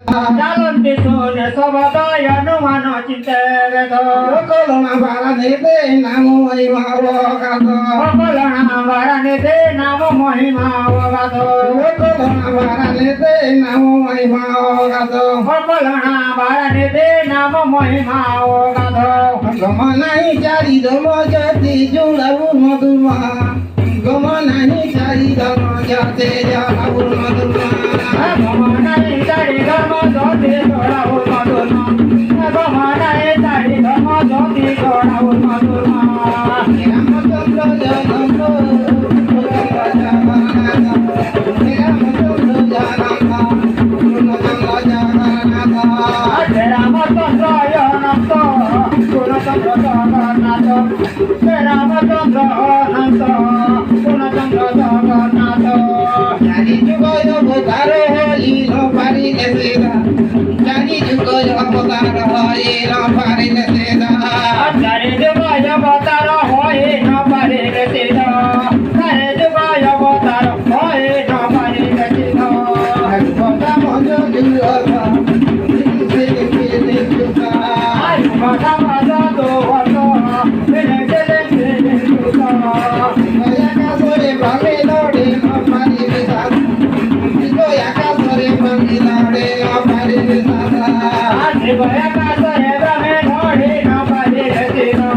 Jalan tisune sabadaya numano cinteredo. Kolona baranete namo mahimawagato. Kolona baranete namo mahimawagato. Kolona baranete namo mahimawagato. Kolona baranete namo mahimawagato. Gamanai cari domo jati julabu maduma. Gamanai cari domo jati julabu maduma. Gamanai cari domo jati julabu maduma. Gamanai cari domo jati julabu maduma. Ramachandra jananta, Jadi juga yo botaro holi no pari leseda. Jadi juga yo botaro holi no pari leseda. Jadi juga yo botaro holi no pari leseda. Jadi juga yo botaro holi no pari leseda. Bota mojo juga. Ayo bota mojo juga. Bele bele bele juga. Saya kasore bangi lode no pari leseda. Digo ya kasore bangi lode no pari leseda. Digo ya kasore bangi lode no pari leseda.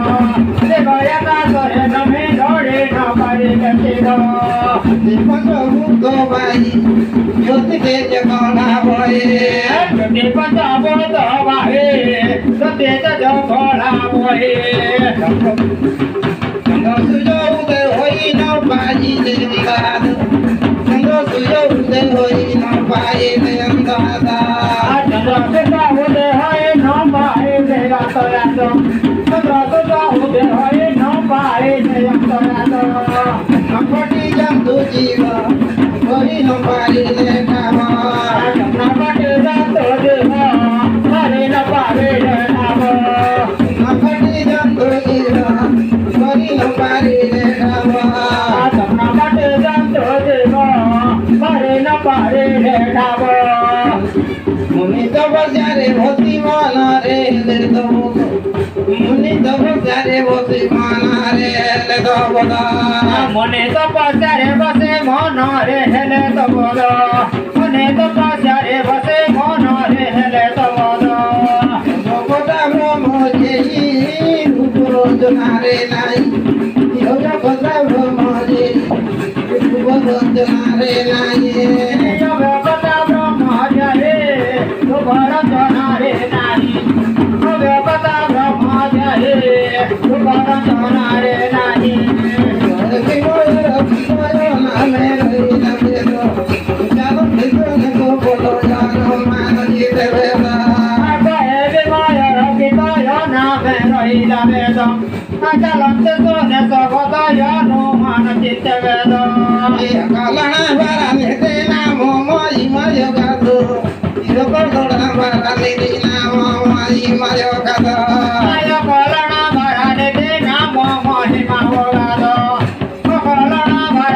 Digo ya kasore bangi lode no pari leseda. Dipanjo muto bai, joti ke jagona boye. Joti panjo muto bai, joti ke jagona boye. Janggo sujo ude hoi no bai de digado. Janggo sujo ude hoi no bai de andada. Janggo sujo ude hoi no bai de andada. Janggo sujo ude hoi no bai de andada. Napati jam tu jiwa, hoi no bai de kama. Napati jam tu jiwa, hoi no bai de kama. Napati jam tu jiwa, hoi no bai de kama. Napati jam tu jiwa, hoi no bai de kama. Muni to bajare bhoti mana re le to bodo. Muni to bajare bhoti mana re le to bodo. Muni to bajare bhoti mana re le to bodo. Muni to bajare bhoti mana re le to bodo. Boda brahmo jehi rupro jonare nai. Yoga boda brahmo jehi rupro jonare nai. Yoga boda brahmo jehi rupro jonare nai. Yoga boda brahmo jehi rupro jonare nai. Mario